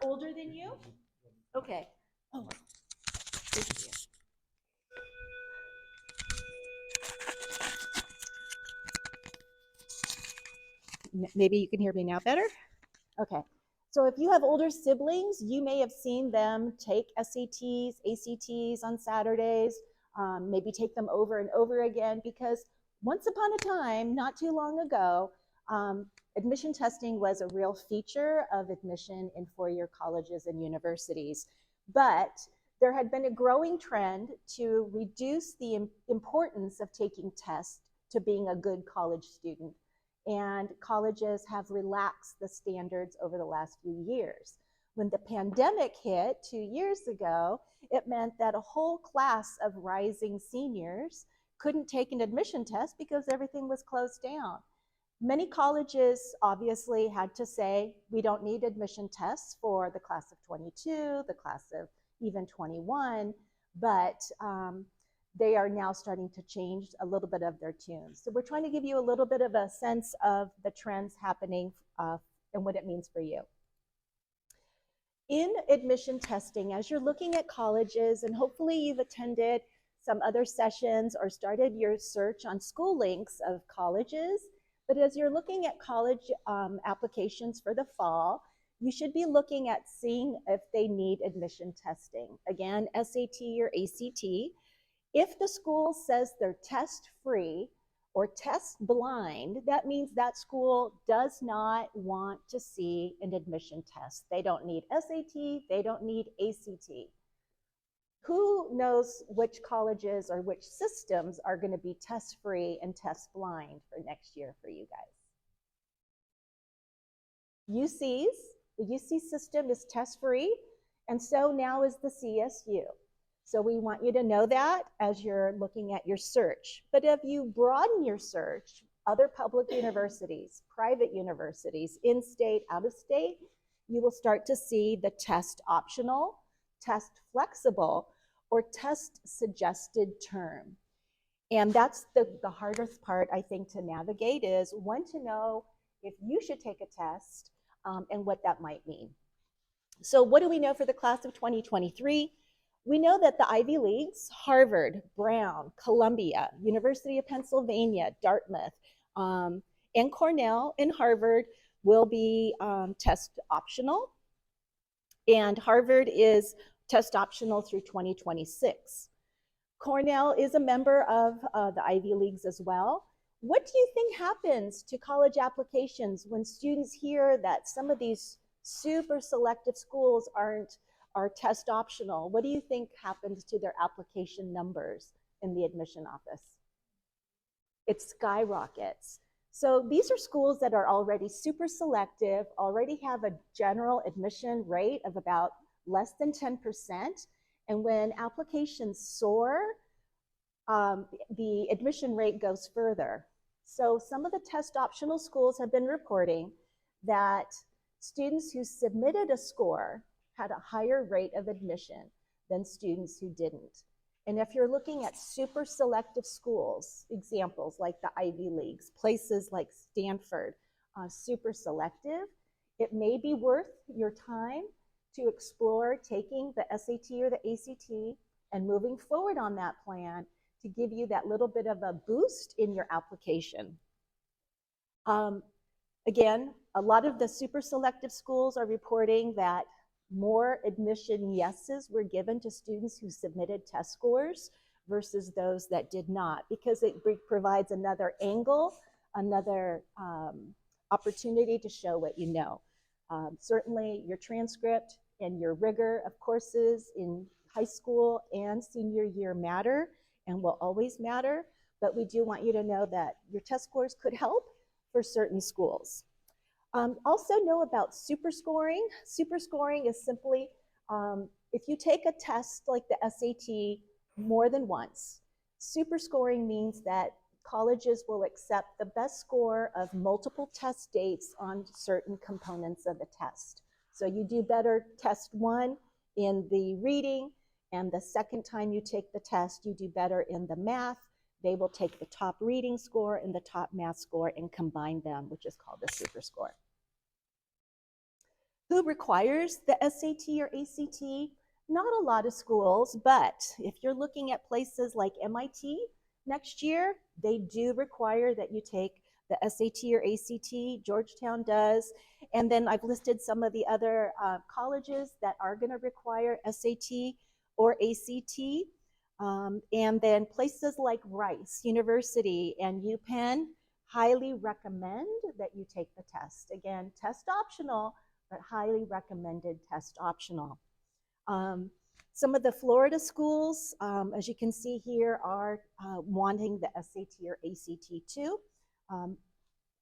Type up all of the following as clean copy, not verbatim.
older than you? Okay. Oh, thank you. Maybe you can hear me now better? Okay. So if you have older siblings, you may have seen them take SATs, ACTs on Saturdays, maybe take them over and over again because once upon a time, not too long ago, um, admission testing was a real feature of admission in four-year colleges and universities. But there had been a growing trend to reduce the importance of taking tests to being a good college student, and colleges have relaxed the standards over the last few years. When the pandemic hit 2 years ago, it meant that a whole class of rising seniors couldn't take an admission test because everything was closed down. Many colleges obviously had to say, we don't need admission tests for the class of 22, the class of even 21, but they are now starting to change a little bit of their tunes. So we're trying to give you a little bit of a sense of the trends happening and what it means for you. In admission testing, as you're looking at colleges, and hopefully you've attended some other sessions or started your search on school links of colleges, but as you're looking at college applications for the fall, you should be looking at seeing if they need admission testing. Again, SAT or ACT. If the school says they're test free or test blind, that means that school does not want to see an admission test. They don't need SAT, they don't need ACT. Who knows which colleges or which systems are going to be test free and test blind for next year for you guys? UCs, the UC system is test free, and so now is the CSU. So we want you to know that as you're looking at your search. But if you broaden your search, other public universities, private universities, in-state, out-of-state, you will start to see the test optional, test flexible, or test suggested term. And that's the hardest part, I think, to navigate is when to know if you should take a test and what that might mean. So what do we know for the class of 2023? We know that the Ivy Leagues, Harvard, Brown, Columbia, University of Pennsylvania, Dartmouth, and Cornell and Harvard will be test optional. And Harvard is test optional through 2026. Cornell is a member of the Ivy Leagues as well. What do you think happens to college applications when students hear that some of these super selective schools are test optional? What do you think happens to their application numbers in the admission office? It skyrockets. So these are schools that are already super selective, already have a general admission rate of about less than 10%. And when applications soar, the admission rate goes further. So some of the test optional schools have been reporting that students who submitted a score had a higher rate of admission than students who didn't. And if you're looking at super selective schools, examples like the Ivy Leagues, places like Stanford, super selective, it may be worth your time to explore taking the SAT or the ACT and moving forward on that plan to give you that little bit of a boost in your application. Again, a lot of the super selective schools are reporting that more admission yeses were given to students who submitted test scores versus those that did not, because it provides another angle, another opportunity to show what you know. Certainly your transcript and your rigor of courses in high school and senior year matter and will always matter, but we do want you to know that your test scores could help for certain schools. Also know about super scoring. Super scoring is simply if you take a test like the SAT more than once, super scoring means that colleges will accept the best score of multiple test dates on certain components of the test. So you do better test one in the reading, and the second time you take the test, you do better in the math. They will take the top reading score and the top math score and combine them, which is called the super score. Who requires the SAT or ACT? Not a lot of schools, but if you're looking at places like MIT next year, they do require that you take the SAT or ACT. Georgetown does. And then I've listed some of the other colleges that are going to require SAT or ACT. And then places like Rice University and UPenn highly recommend that you take the test. Again, test optional, but highly recommended test optional. Some of the Florida schools, as you can see here, are wanting the SAT or ACT too,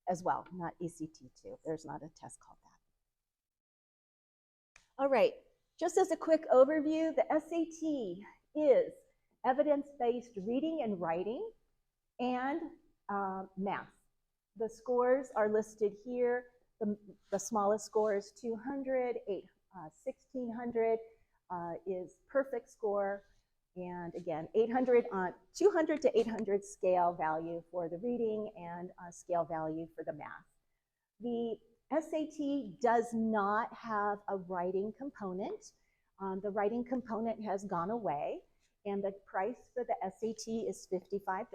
as well, not ACT too. There's not a test called that. All right, just as a quick overview, the SAT is evidence-based reading and writing and math. The scores are listed here. The smallest score is 200, 1600 is perfect score. And again, 200 to 800 scale value for the reading and scale value for the math. The SAT does not have a writing component. The writing component has gone away, and the price for the SAT is $55.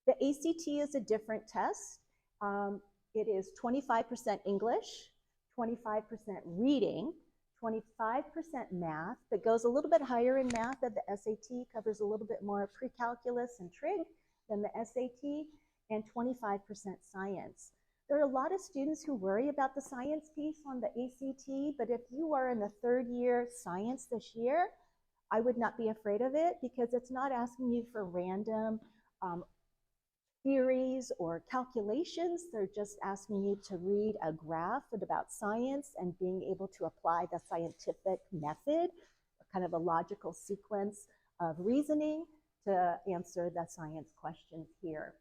The ACT is a different test. It is 25% English, 25% reading, 25% math, that goes a little bit higher in math than the SAT, covers a little bit more pre-calculus and trig than the SAT, and 25% science. There are a lot of students who worry about the science piece on the ACT, but if you are in the third year science this year, I would not be afraid of it because it's not asking you for random theories or calculations. They're just asking you to read a graph about science and being able to apply the scientific method, kind of a logical sequence of reasoning to answer the science questions here.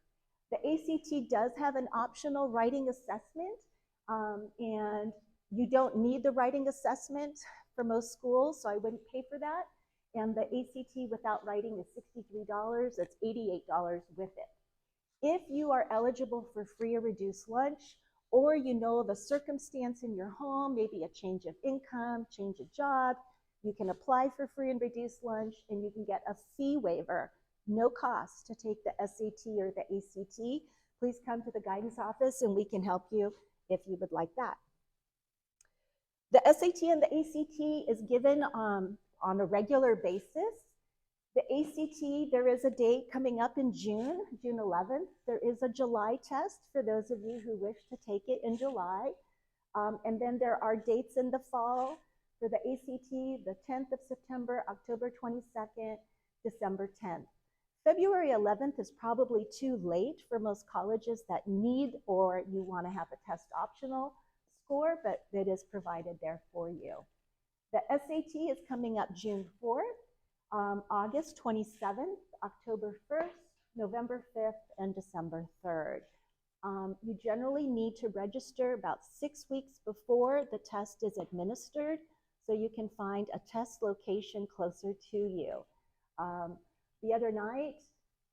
The ACT does have an optional writing assessment, and you don't need the writing assessment for most schools, so I wouldn't pay for that. And the ACT without writing is $63. It's $88 with it. If you are eligible for free or reduced lunch, or you know of a circumstance in your home, maybe a change of income, change of job, you can apply for free and reduced lunch, and you can get a fee waiver, no cost, to take the SAT or the ACT. Please come to the guidance office and we can help you if you would like that. The SAT and the ACT is given on a regular basis. The ACT, there is a date coming up in June 11th. There is a July test for those of you who wish to take it in July. And then there are dates in the fall for the ACT, the 10th of September, October 22nd, December 10th. February 11th is probably too late for most colleges that need or you want to have a test optional score, but it is provided there for you. The SAT is coming up June 4th. August 27th, October 1st, November 5th, and December 3rd. You generally need to register about 6 weeks before the test is administered, so you can find a test location closer to you. The other night,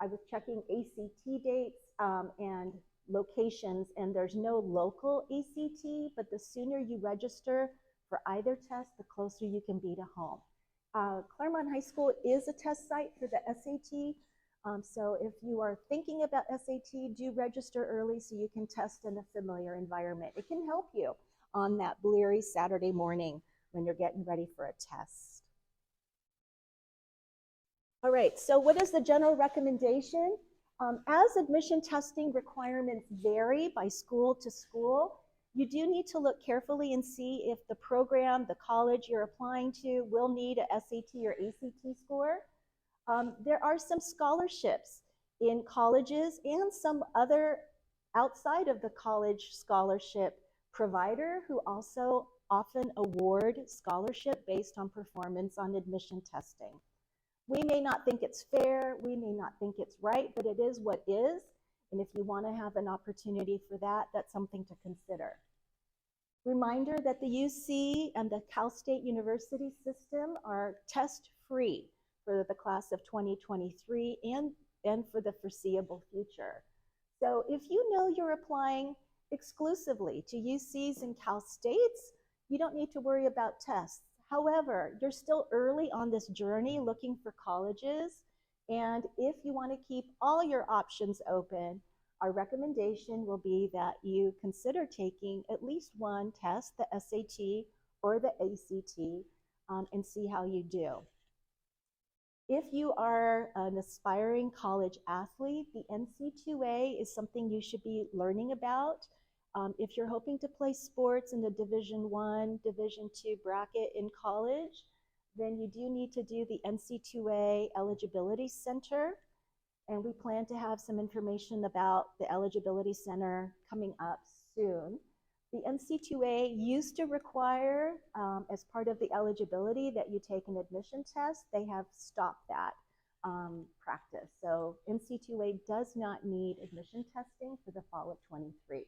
I was checking ACT dates and locations, and there's no local ACT, but the sooner you register for either test, the closer you can be to home. Claremont High School is a test site for the SAT, so if you are thinking about SAT, do register early so you can test in a familiar environment. It can help you on that bleary Saturday morning when you're getting ready for a test. All right, so what is the general recommendation? As admission testing requirements vary by school to school, you do need to look carefully and see if the program, the college you're applying to will need a SAT or ACT score. There are some scholarships in colleges and some other outside of the college scholarship provider who also often award scholarship based on performance on admission testing. We may not think it's fair, we may not think it's right, but it is what is. And if you want to have an opportunity for that, that's something to consider. Reminder that the UC and the Cal State University system are test-free for the class of 2023 and for the foreseeable future. So if you know you're applying exclusively to UCs and Cal States, you don't need to worry about tests. However, you're still early on this journey looking for colleges. And if you want to keep all your options open, our recommendation will be that you consider taking at least one test, the SAT or the ACT, and see how you do. If you are an aspiring college athlete, the NC2A is something you should be learning about. If you're hoping to play sports in the Division I, Division II bracket in college, then you do need to do the NC2A Eligibility Center. And we plan to have some information about the Eligibility Center coming up soon. The NC2A used to require, as part of the eligibility, that you take an admission test. They have stopped that practice. So NC2A does not need admission testing for the fall of 23.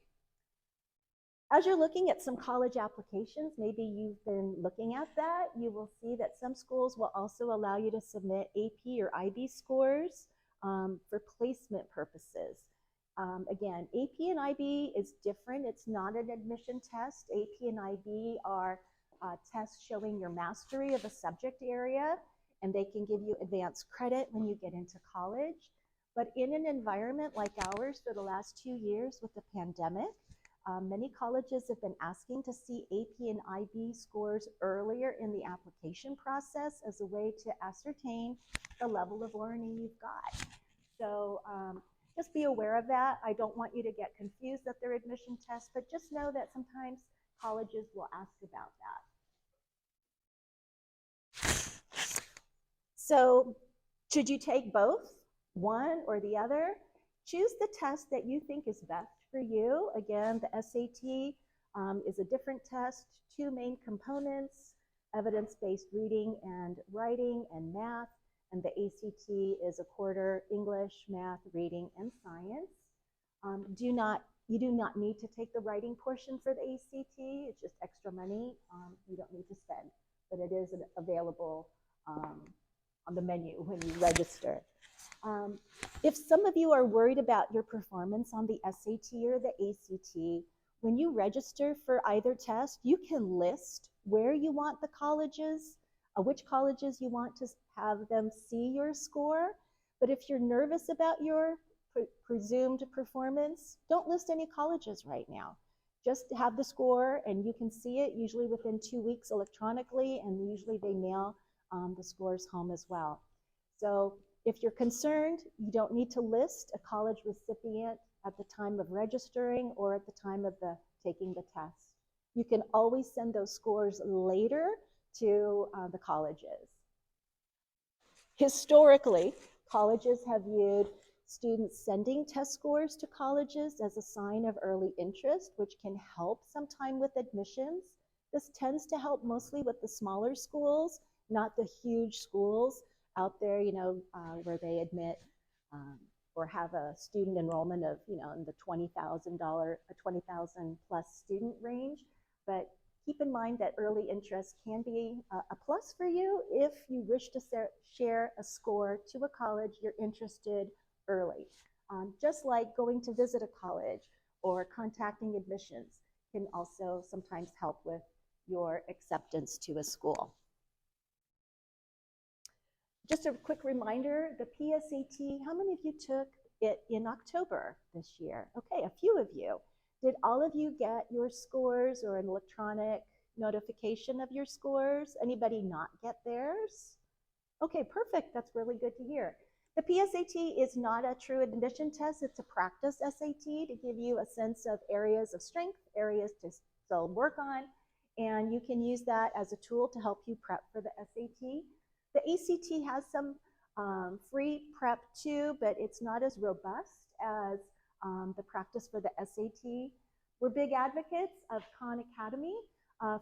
As you're looking at some college applications, maybe you've been looking at that, you will see that some schools will also allow you to submit AP or IB scores for placement purposes. Again, AP and IB is different. It's not an admission test. AP and IB are tests showing your mastery of a subject area, and they can give you advanced credit when you get into college. But in an environment like ours for the last 2 years with the pandemic, many colleges have been asking to see AP and IB scores earlier in the application process as a way to ascertain the level of learning you've got. So just be aware of that. I don't want you to get confused that they're admission tests, but just know that sometimes colleges will ask about that. So should you take both, one or the other? Choose the test that you think is best for you. Again, the SAT is a different test, 2 main components, evidence-based reading and writing and math, and the ACT is a quarter English, math, reading, and science. You do not need to take the writing portion for the ACT. It's just extra money you don't need to spend, but it is available on the menu when you register. If some of you are worried about your performance on the SAT or the ACT, when you register for either test, you can list where you want the colleges, which colleges you want to have them see your score. But if you're nervous about your presumed performance, don't list any colleges right now. Just have the score, and you can see it usually within 2 weeks electronically, and usually they mail the scores home as well. So if you're concerned, you don't need to list a college recipient at the time of registering or at the time of taking the test. You can always send those scores later to the colleges. Historically, colleges have viewed students sending test scores to colleges as a sign of early interest, which can help sometime with admissions. This tends to help mostly with the smaller schools, not the huge schools out there, where they admit or have a student enrollment of, in the $20,000 plus student range. But keep in mind that early interest can be a plus for you if you wish to share a score to a college you're interested early. Just like going to visit a college or contacting admissions can also sometimes help with your acceptance to a school. Just a quick reminder, the PSAT, how many of you took it in October this year? Okay, a few of you. Did all of you get your scores or an electronic notification of your scores? Anybody not get theirs? Okay, perfect. That's really good to hear. The PSAT is not a true admission test. It's a practice SAT to give you a sense of areas of strength, areas to still work on, and you can use that as a tool to help you prep for the SAT. The ACT has some free prep too, but it's not as robust as the practice for the SAT. We're big advocates of Khan Academy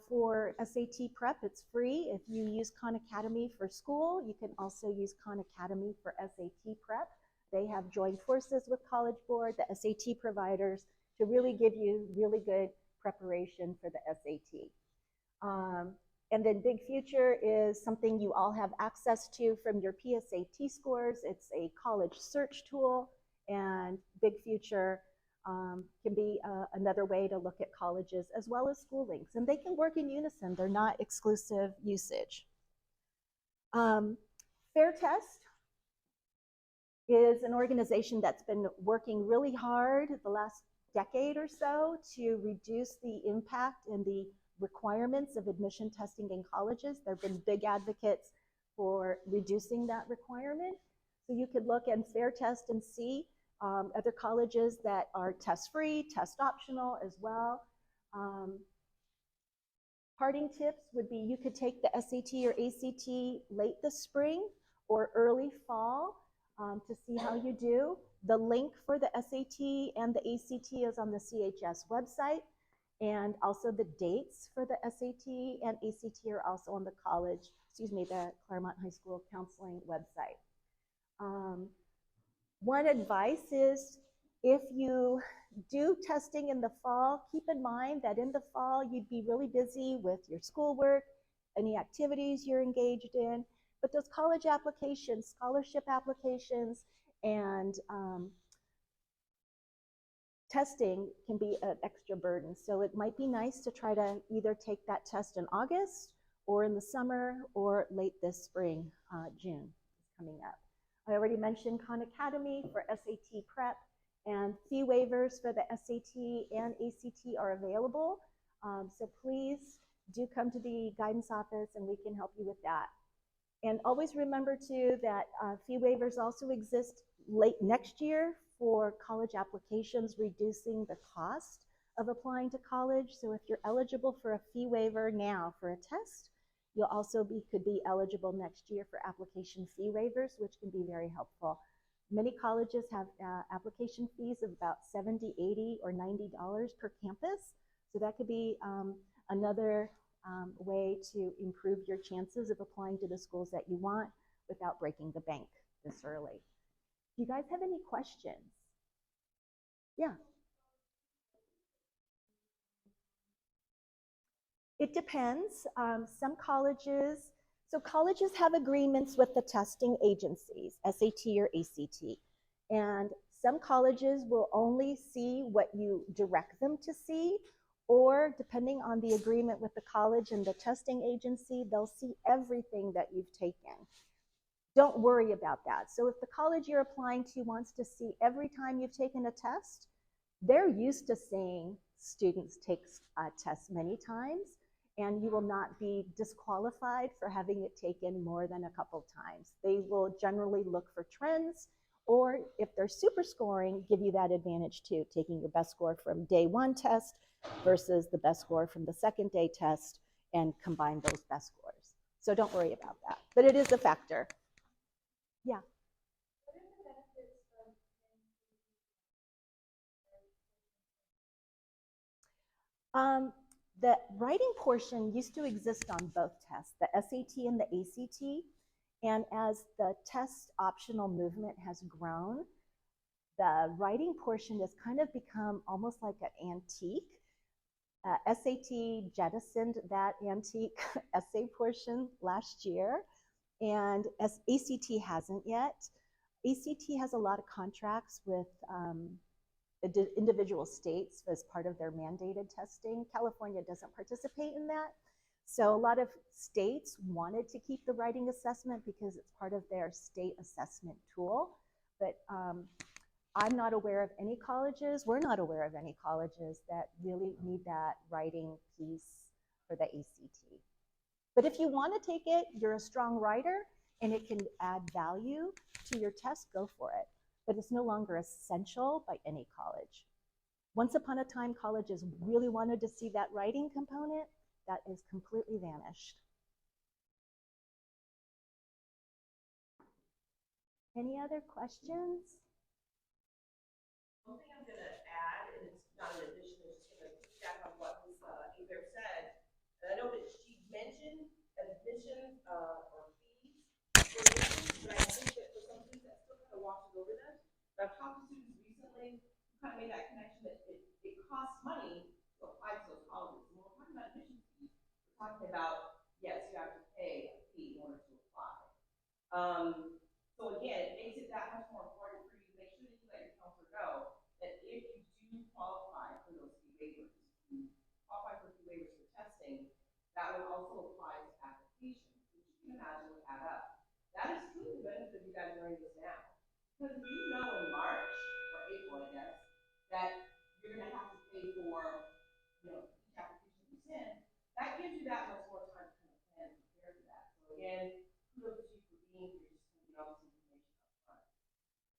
for SAT prep. It's free. If you use Khan Academy for school, you can also use Khan Academy for SAT prep. They have joined forces with College Board, the SAT providers, to really give you really good preparation for the SAT. And then Big Future is something you all have access to from your PSAT scores. It's a college search tool, and Big Future can be another way to look at colleges as well as school links. And they can work in unison. They're not exclusive usage. Fair Test is an organization that's been working really hard the last decade or so to reduce the impact and the requirements of admission testing in colleges. They've been big advocates for reducing that requirement. So you could look at Fair Test and see other colleges that are test-free, test-optional as well. Parting tips would be you could take the SAT or ACT late this spring or early fall to see how you do. The link for the SAT and the ACT is on the CHS website, and also the dates for the SAT and ACT are also on the the Claremont High School Counseling website. One advice is if you do testing in the fall, keep in mind that in the fall you'd be really busy with your schoolwork, any activities you're engaged in, but those college applications, scholarship applications, and testing can be an extra burden. So it might be nice to try to either take that test in August or in the summer or late this spring. June is coming up. I already mentioned Khan Academy for SAT prep, and fee waivers for the SAT and ACT are available. So please do come to the guidance office and we can help you with that. And always remember too that fee waivers also exist late next year for college applications, reducing the cost of applying to college. So if you're eligible for a fee waiver now for a test, you'll also could be eligible next year for application fee waivers, which can be very helpful. Many colleges have application fees of about $70, $80, or $90 per campus. So that could be another way to improve your chances of applying to the schools that you want without breaking the bank this early. Do you guys have any questions? Yeah. It depends. Some colleges, so colleges have agreements with the testing agencies, SAT or ACT. And some colleges will only see what you direct them to see, or depending on the agreement with the college and the testing agency, they'll see everything that you've taken. Don't worry about that. So if the college you're applying to wants to see every time you've taken a test, they're used to seeing students take tests many times, and you will not be disqualified for having it taken more than a couple times. They will generally look for trends, or if they're super scoring, give you that advantage too, taking your best score from day one test versus the best score from the second day test and combine those best scores. So don't worry about that, but it is a factor. Yeah. The writing portion used to exist on both tests, the SAT and the ACT. And as the test optional movement has grown, the writing portion has kind of become almost like an antique. SAT jettisoned that antique essay portion last year, and ACT hasn't yet. ACT has a lot of contracts with individual states as part of their mandated testing. California doesn't participate in that. So a lot of states wanted to keep the writing assessment because it's part of their state assessment tool. But I'm not aware of any colleges, we're not aware of any colleges that really need that writing piece for the ACT. But if you want to take it, you're a strong writer, and it can add value to your test, go for it. But it's no longer essential by any college. Once upon a time, colleges really wanted to see that writing component. That is completely vanished. Any other questions? One thing I'm going to add, and it's not an addition, it's just going to piggyback on what Ms. Hebert said. And I know that she mentioned admissions or fees for admissions, but I think that for some students that still kind of washes over them. But I've talked to students recently who kind of made that connection that it costs money to apply to those colleges. When we're talking about admissions fees, we're talking about, yes, you have to pay a fee in order to apply. So again, it makes it that much more important for you to make sure that you let your counselor know that if you do qualify for those fee waivers, you qualify for fee waivers for testing, that would also apply to applications, which you can imagine would add up. That is truly the benefit of you guys learning this now. Because if you know in March, or April, I guess, that you're gonna have to pay for, each application you send, that gives you that much